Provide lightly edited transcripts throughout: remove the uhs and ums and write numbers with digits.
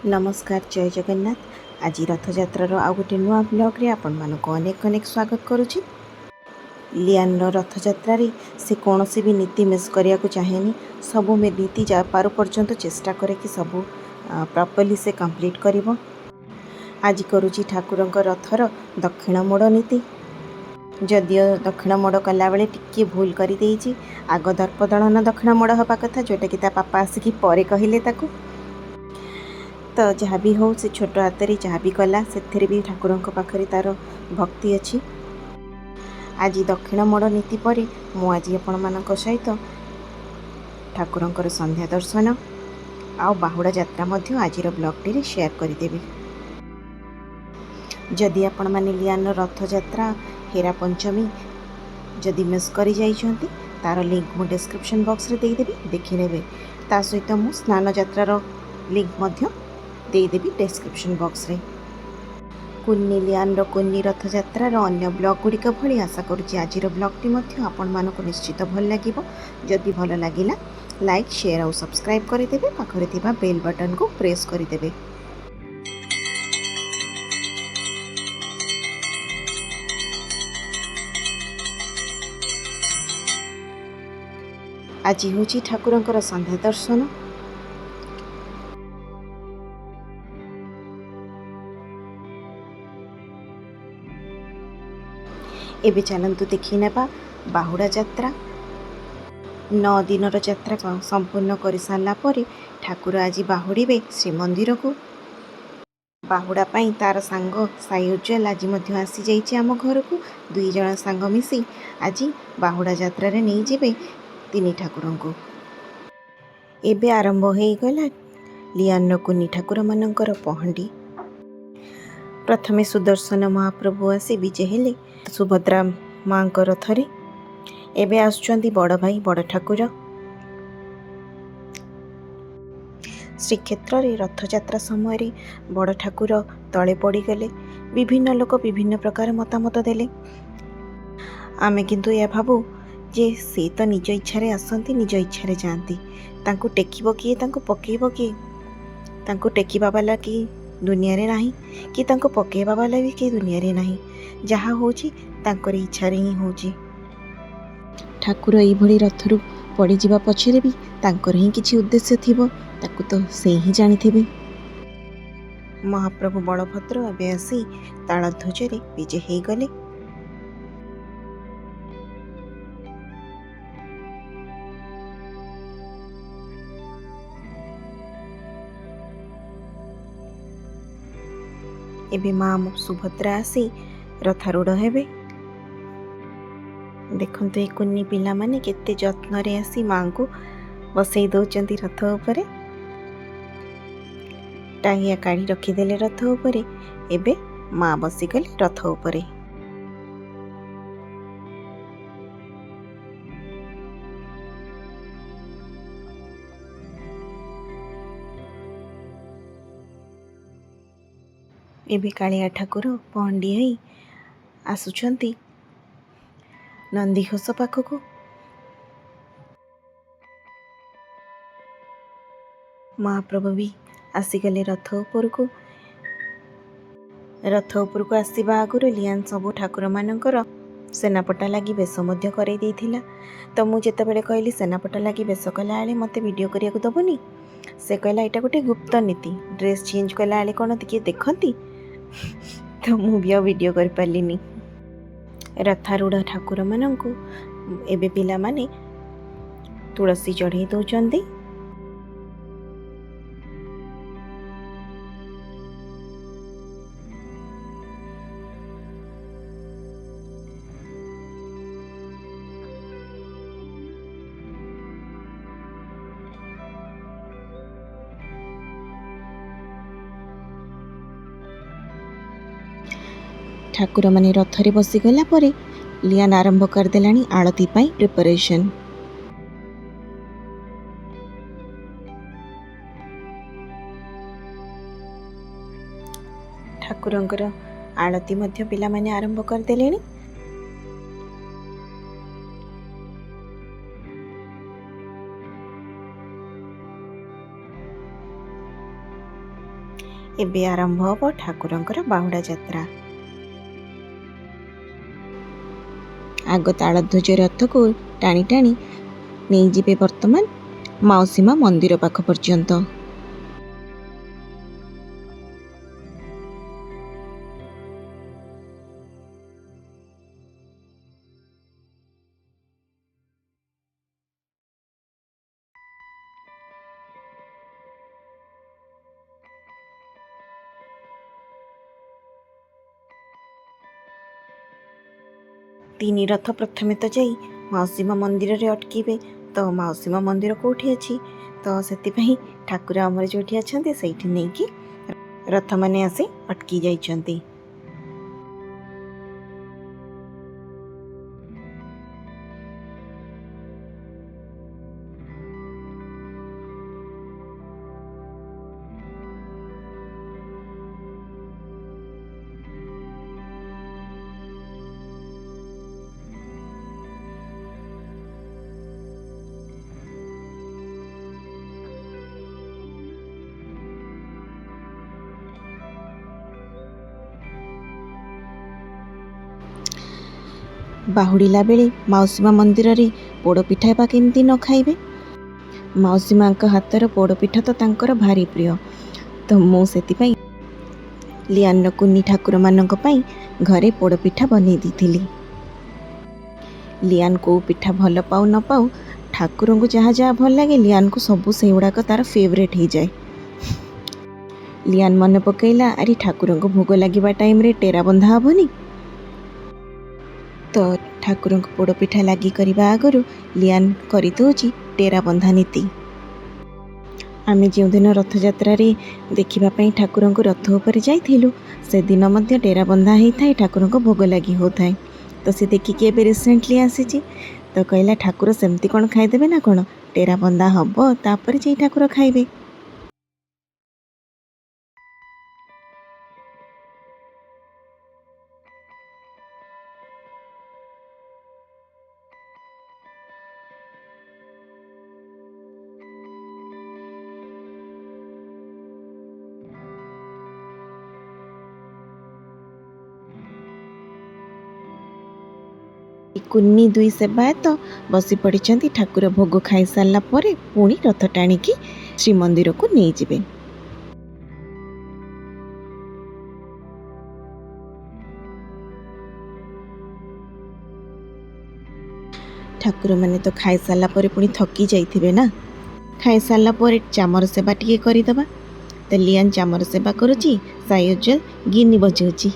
नमस्कार जय जगन्नाथ। आज रथयात्रार आउ गोटे नुआ ब्लॉग आपण मानक अनेक अनेक स्वागत करुच्ची। लियान रथयात्रा से कौन सी भी नीति मिस करने को चाहेनी। सबू में नीति जा पार पर्यंत चेष्टा करे कि सबू प्रॉपर्ली से कंप्लीट करिवो। आज करुच्ची ठाकुरंक रथर दक्षिण मोड़ नीति। जदियो दक्षिण मोड़ कला बेले टिके भूल कर देइछि। आग दर्प दलन दक्षिण मोड़ हवा कथा, जोटा कि ता पापा आसिकी परे कहिले ताकू। तो जहाँ भी हो से छोट हाथ में जहाँ भी कला से भी ठाकुर पाखे तार भक्ति अच्छी। आज दक्षिण मोड़ नीति पर मुझे आपण मान सहित ठाकुर संध्या दर्शन आ बाहुड़ा यात्रा आज ब्लॉग टी शेयर करदेवी। जदि आपण मैंने लियान रथ यात्रा हेरा पंचमी जदि मिस कर जाइछंती तार लिंक मु डिस्क्रिप्शन बॉक्स रे देदेवी, देखि नेबे। ता सहित मु स्नान यात्रार लिंक मध्य देदेवी डिस्क्रिप्शन बॉक्स रे। कुन्नी लियान कुन्नी रथ यात्रार अन्य ब्लॉग गुड़िक भली आशा करुच्ची आज ब्लॉगटी आपण मानक निश्चित भल लगिबो। जदि भल लागिला लाइक शेयर और सब्सक्राइब करदेवे। पाखरे थिबा बेल बटन को प्रेस करदेवे। आज होची ठाकुरंकर संध्या दर्शन। एबे चलंतु देखि नेबा बाहुड़ा यात्रा। 9 दिनर यात्रा संपूर्ण कर सारा पर ठाकुर आज बाहुड़े श्रीमंदिर को। बाहुड़ा पाई तार सांग साई उज्जवल आज आसी जाइए आम घर को। 2 जन सांग मिसी आज बाहुड़ा यात्रा रे नहीं जिबे तीन ठाकुर को। एबे आरंभ हो गला लियान कुन्नी ठाकुर मानकर पहंडी। प्रथमे सुदर्शन महाप्रभु आसी विजे हेले सुभद्रा माँ रथरे। एबे आसुचंदी बड़ भाई बड़ ठाकुर। श्रीक्षेत्र रे रथयात्रा समय बड़ ठाकुर तले पड़गले। विभिन्न लोक विभिन्न प्रकार मतामत देले। आमे किंतु या भाबू जे से तो निज इच्छा रे आसंती, निज इच्छा रे जाती। तांकु टेकिबो किए, तांकु पकेइबो किए? तांकु टेकिबा वाला कि दुनिया रे नाही, कि तांको पकेइबा वाला भी कि दुनिया रे नाही। जहाँ होची तांकर इच्छा रे ही होची। ठाकुर एई भली रथरु पड़ी जिबा पछरे भी तांकर ही किछि उद्देश्य थिबो, ताकु तो से ही जानिथिबे। महाप्रभु बलभद्र एबे आसी तालध्वजरे विजे हेई गले। एबे माँ सुभद्रा आसी रथारूढ़ हेबे। देखंतु ए कुन्नी पिला माने केते जत्न रे आसी माँ को बसई दौचंती रथ उपरे। टांगिया काढ़ी रखीदेले रथ उपरे। एबे माँ बसीगले रथ उपरे। एबे कालिया ठाकुर पहंडी हई आसुचंती नंदीघोष पाखक। महाप्रभु भी आसीगले रथ उपर को। रथ उपर को आसीबा आगुरु लियान सबू ठाकुर मानकर सेनापटा लगी बेश मध्य करई देइथिला। तो मु जेतेबेले कहली सेनापटा लगी बेश कला आले मते वीडियो करिया को दबनी, से कहला एटा गोटे गुप्त नीति, ड्रेस चेंज कला आले कोन किए देखंती। तो मु भी वीडियो कर पालिनी। रथारूढ़ ठाकुर मानंकु एबे पिला माने तुलसी चढ़ई दौचंदी। ठाकुर माने रथरे बसी गला परे लियान आरंभ कर देलानी आळती पाई प्रिपरेशन। ठाकुरंकर आळती मध्य पिला माने आरंभ कर देलेनी। एबे आरंभ हब ठाकुरंकर बाहुड़ा यात्रा। आग तालध्वज रथ को टाणी टाणी नहीं जिबे वर्तमान माउसीमा मंदिर पाख पर्यंत। तीन रथ प्रथमे तो जाई माउसीमा मंदिर रे अटकीबे। तो माउसीमा मंदिर कोठी अछि तो सेतिपई ठाकुर अमर जोठी अछंती सेठी नहीं कि रथ माने आसी अटकी जाइछंती। बाहुड़िला बेले माउसीमा मंदिर रे पोड़पिठा बा केमती न खाइबे। माउसी माँ हाथर पोड़पिठा तो तांकर भारी प्रिय। तो मु सेतिपई लियान कुन्नी ठाकुर मानक पई घरे पोड़पिठा बनै दीथिली। लियान को पिठा भल पाऊ न पाऊ ठाकुर को जहाँ जहाँ भल लगे लियान को सबू से गुड़ाक तार फेवरेट हो जाए। लियान मन पकईला अरे ठाकुर को भोग लगे टाइम रे टेरा बंधा हेनी। तो ठाकुर को पोड़पिठा लगी करने आगु लियान कर दौची टेरा बंधा नीति। आमे जो दिन रथ यात्रा रे देखिबापई ठाकुर को रथ उपर जाइथिलु से दिन मध्य टेरा बंधा होता है ठाकुर को भोग लगी होता है। तो से देखिकी एबे रिसेंटली आसीची तो कहला ठाकुर सेमती कौन खाइदेबे ना कौन टेरा बंधा हब तापर जे ठाकुर खाइबे। कुन्नी दुई सेवायत तो बसी पड़ी ठाकुर भोग खाई सारा पर पुणी रथ टाणिकी श्रीमंदिर को नहीं जिबे। ठाकुर माने तो खाई सारा पर पुणी थकी जाइथिबे ना। खाई सारा पर चामर सेवा टिके करदबा। तो लियान चामर सेवा करुची सायुजल गिनी बजाउची।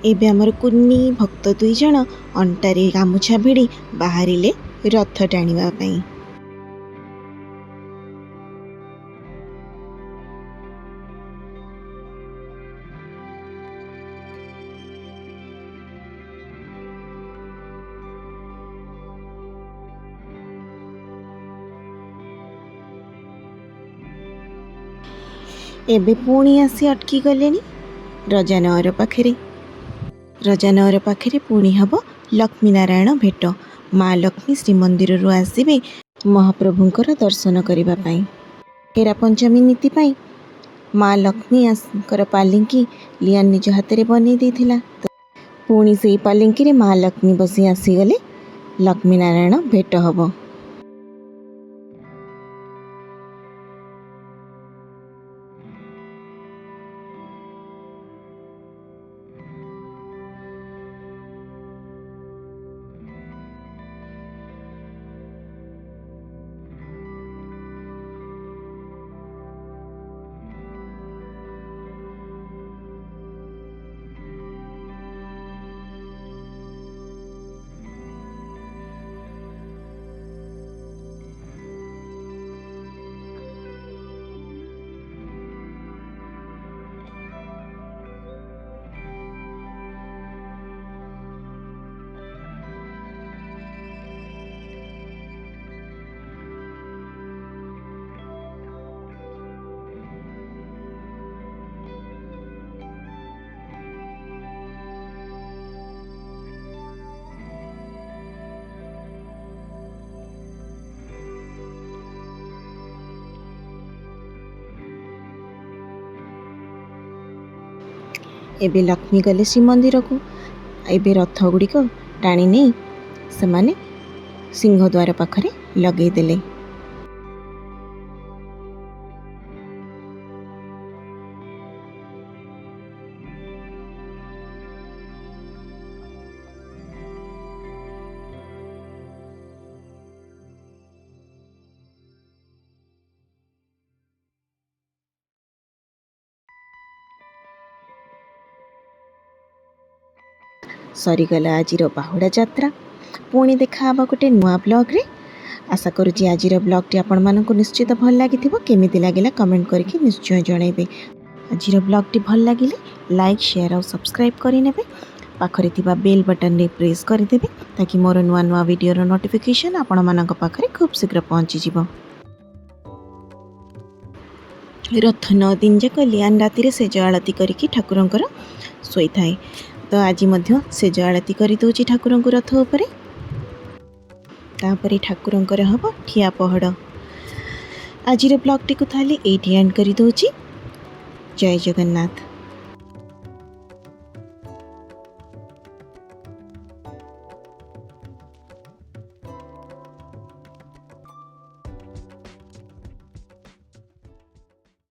एबे हमर कुन्नी भक्त दुई जण अंटारे गामुछा भिड़ी बाहरिले रथ टाणिबा पई। एबे पुणी आसी अटकी गलेनी रजानगर पाखरे। रजानगर पाखरे पुणी हब लक्ष्मी नारायण भेट। माँ लक्ष्मी श्रीमंदिर रु आसबे महाप्रभुंकर दर्शन करने पाई। हेरा पंचमी नीति पाई माँ लक्ष्मी आकर पालिंकी लियान निज हाथ में बनी देथिला। पुणी से पालिंकी रे माँ लक्ष्मी बसी आसीगले लक्ष्मी नारायण भेट हब। ଏବେ ଲକ୍ଷ୍ମୀ ଗଲେ ଶ୍ରୀମନ୍ଦିର को ଏବେ ରଥ ଗୁଡ଼ିକ ଟାଣି ନେଇ ସେମାନେ ସିଂହଦ୍ୱାର ପାଖରେ ଲଗେଇଦେଲେ। सरीगला आजिर बाहुड़ा यात्रा। पुणी देखा हवा गोटे नुआ ब्लॉग रे। आशा करुँची आजिर ब्लॉगटी आपण मानक निश्चित भल लगी केमिति लागिला कमेंट करके निश्चय जनइबे। आजिर ब्लॉगटी भल लगिले लाइक शेयर और सब्सक्राइब करिनेबे। पाखरे थिबा बेल बटन ने प्रेस करदेबे ताकि मोर नुआ नुआ वीडियोर नोटिफिकेशन आपण मानक पाखरे खूब शीघ्र पहुँची जिवो। रथ 9 दिन जाक लियान राति से आळती करिकी ठाकुरंकर सोई थाए। तो आज मध्य सेज आळती करी दउची ठाकुरंकु रथ उपरे। तापरे ठाकुरंकर हब ठिया पहड़। आजिर ब्लॉगटी को थाली एठी एंड करी दउची। जय जगन्नाथ।